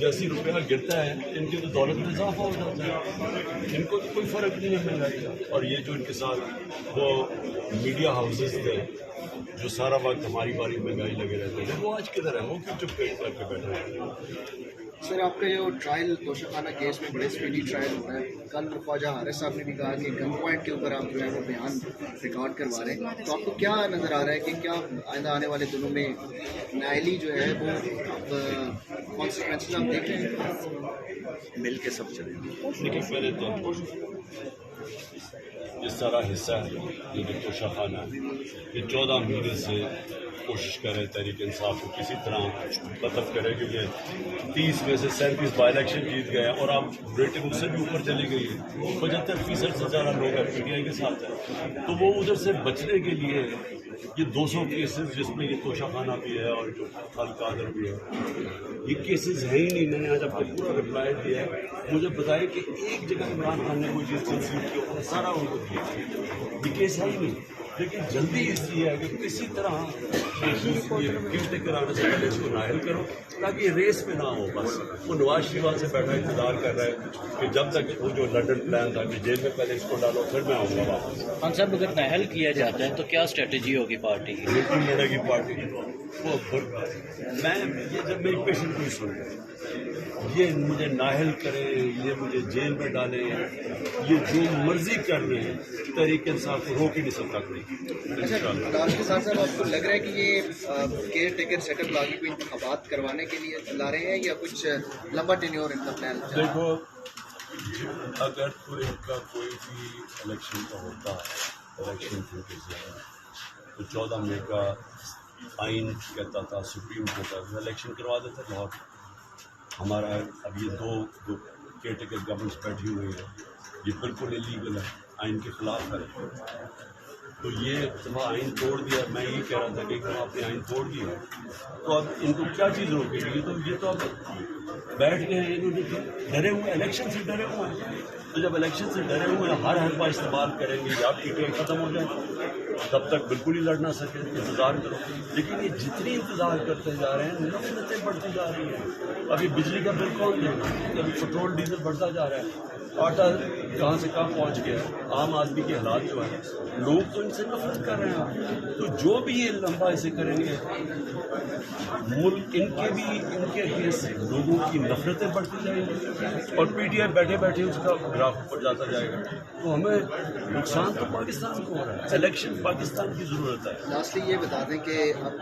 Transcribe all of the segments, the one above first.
जैसे रुपया गिरता है इनकी तो दौलत में इजाफा हो जाता है, इनको तो कोई फ़र्क नहीं है महंगाई का। और ये जो इनके साथ वो मीडिया हाउसेस थे जो सारा वक्त हमारी बारी महंगाई लगे रहते थे, वो आज किधर है? वो क्यों चुप करके बैठे हैं? सर, आपका जो ट्रायल तोशाखाना केस में बड़े स्पीडी ट्रायल हो रहा है, कल ख्वाजा हारिस साहब ने भी कहा कि गन पॉइंट के ऊपर आप जो है वो बयान रिकॉर्ड करवा रहे हैं, तो आपको क्या नज़र आ रहा है कि क्या आइंदा आने वाले दिनों में नायली जो है वो अब कॉन्सिक्वेंसेस आप देख रहे हैं? मिल के सब चले। देखिए, पहले तो ये सारा हिस्सा है ये जो तोशाखाना ये 14 महीने से कोशिश कर रहे तहरीक इंसाफ को किसी तरह खत्म करे, क्योंकि 30 में से 37 बाई इलेक्शन जीत गए और अब रेटिंग उससे भी ऊपर चली गई है। 75% से ज़्यादा लोग पीटीआई के साथ हैं, तो वो उधर से बचने के लिए ये 200 केसेस जिसमें ये तोशाखाना भी है और जो कादर भी है, ये केसेस है ही नहीं। मैंने आज आपको पूरा रिप्लाई दिया है, मुझे बताया कि एक जगह इमरान खान ने कोई चीज़ कंसीड की और सारा उनको दिया, ये केस है ही नहीं। लेकिन जल्दी इसलिए है कि किसी तरह कराने से पहले इसको नायल करो ताकि रेस में ना हो। बस वो नवाज शरीफ से बैठा इंतजार कर रहा है कि जब तक वो जो लंदन प्लान था कि जेल में पहले इसको डालो फिर मैं आऊँगा वापस। खान साहब, अगर नाहल किया जाता है तो क्या स्ट्रेटजी होगी पार्टी की? बिल्कुल लड़ेगी पार्टी वो। मैं ये जब मेरी पेशेंट कोई सुन ये मुझे नाहल करे, ये मुझे जेल में डाले, ये जो मर्जी कर रहे हैं, तहरीक इंसाफ को रोक ही नहीं सकता कोई। अच्छा, अदालत के साथ साथ आपको लग रहा है कि ये केयर टेकर सेटअप लागी को इंतखाबात करवाने के लिए ला रहे हैं या कुछ लंबा टेन्योर इनका प्लान? देखो, अगर तो इनका कोई भी इलेक्शन का होता इलेक्शन तो 14 मई का आइन कहता था, सुप्रीम कहता था इलेक्शन करवा देते लाहौर। हमारा अब ये दो केयरटेकर गवर्नमेंट्स बैठी हुई है, ये बिल्कुल इलीगल है, आइन के खिलाफ है। तो ये दफा आइन तोड़ दिया। मैं यही कह रहा था कि आपने आइन तोड़ दिया, तो अब इनको क्या चीज़ रोकेगी? ये तो अब बैठ गए हैं, इन्होंने डरे हुए, इलेक्शन से डरे हुए हैं। तो जब इलेक्शन से डरे हुए हैं, हर हरबा इस्तेमाल करेंगे या पीटीआई ख़त्म हो जाए, तब तक बिल्कुल ही लड़ ना सके, इंतज़ार करो। लेकिन ये जितनी इंतज़ार करते जा रहे हैं नफरतें बढ़ती जा रही हैं। अभी बिजली का बिल कौन देगा? अभी पेट्रोल डीजल बढ़ता जा रहा है, आटा कहाँ से कहाँ पहुँच गया है। आम आदमी के हालात जो है, लोग तो इनसे नफरत कर रहे हैं। तो जो भी ये लंबा ऐसे करेंगे, मुल्क इनके केस से लोगों की नफरतें बढ़ती जाएंगी और पीटीआई बैठे बैठे उसका ग्राफ ऊपर जाता जाएगा। तो हमें नुकसान तो पाकिस्तान को हो रहा है, इलेक्शन पाकिस्तान की ज़रूरत है। लास्टली ये बता दें कि अब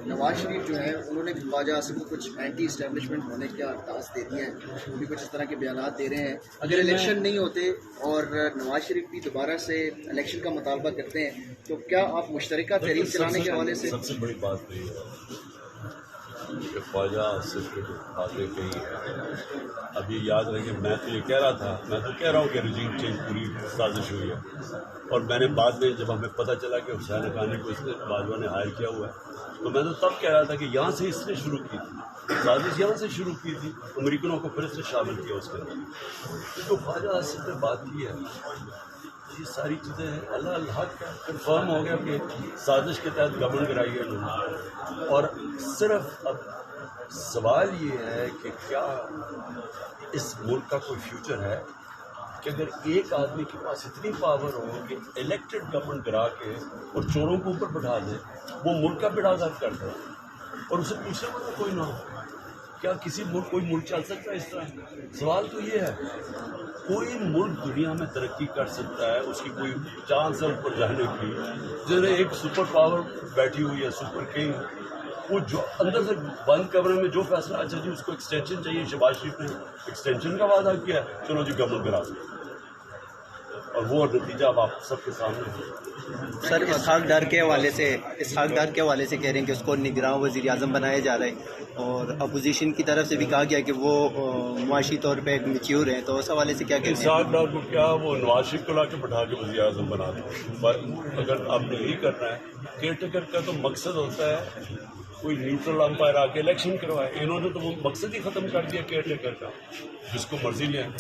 नवाज शरीफ जो है उन्होंने ख्वाजा आसिफ को कुछ एंटी इस्टेब्लिशमेंट होने का टास्क दे दिया है, वो भी कुछ इस तरह के बयान दे रहे हैं। अगर इलेक्शन नहीं होते और नवाज शरीफ भी दोबारा से इलेक्शन का मुतालबा करते हैं, तो क्या आप मुश्तरका तहरीक चलाने के हवाले से? सबसे बड़ी बात तो ये है कि ख्वाजा आसिफ की जो बातें कही है, अभी याद रखिए, मैं तो ये कह रहा था, मैं तो कह रहा हूँ कि रजीम चेंज पूरी साजिश हुई है। और मैंने बाद में जब हमें पता चला कि हुसैन हक्कानी को इसने बाजवा ने हायर किया हुआ है, तो मैं तो तब कह रहा था कि यहाँ से इसने शुरू की थी साजिश, यहाँ से शुरू की थी, अमरीकनों को फिर से शामिल किया उसके अंदर। तो ख्वाजा आसिफ ने बात की है, ये सारी चीज़ें अल्लाह कंफर्म हो गया कि साजिश के तहत गवर्नमेंट कराई है उन्होंने। और सिर्फ अब सवाल ये है कि क्या इस मुल्क का कोई फ्यूचर है कि अगर एक आदमी के पास इतनी पावर हो कि इलेक्टेड गवर्नमेंट गिरा के और चोरों को ऊपर बैठा दे, वो मुल्क का बेड़ा गर्क कर दे और उसे पूछने वाला कोई ना हो? क्या कोई मुल्क चल सकता है इस तरह? सवाल तो ये है, कोई मुल्क दुनिया में तरक्की कर सकता है, उसकी कोई चांस है ऊपर जाने की, जिन्हें एक सुपर पावर बैठी हुई है, सुपर किंग, वो जो अंदर से बंद कमरे में जो फैसला, अच्छा जी उसको एक्सटेंशन चाहिए, शहबाज शरीफ ने एक्सटेंशन का वादा किया, चलो जी गवर्नमेंट गिरा दो, और वो नतीजा अब आप सबके सामने है। सर, इसहाक डार के हवाले से कह रहे हैं कि उसको निगरान वज़ीर आज़म बनाया जा रहा है, और अपोजिशन की तरफ से भी कहा गया कि वो मुआशी तौर पे मैच्योर हैं, तो उस हवाले से क्या कहते हैं? इसहाक डार को क्या वो नवाज शरीफ को ला के बैठा के वज़ीर आज़म बना दो? पर अगर आपने यही करना है, केयर टेकर का तो मकसद होता है कोई न्यूट्रल अंपायर आके इलेक्शन करवाए। इन्होंने तो वो मकसद ही ख़त्म कर दिया केयर टेकर का, जिसको मर्जी लें।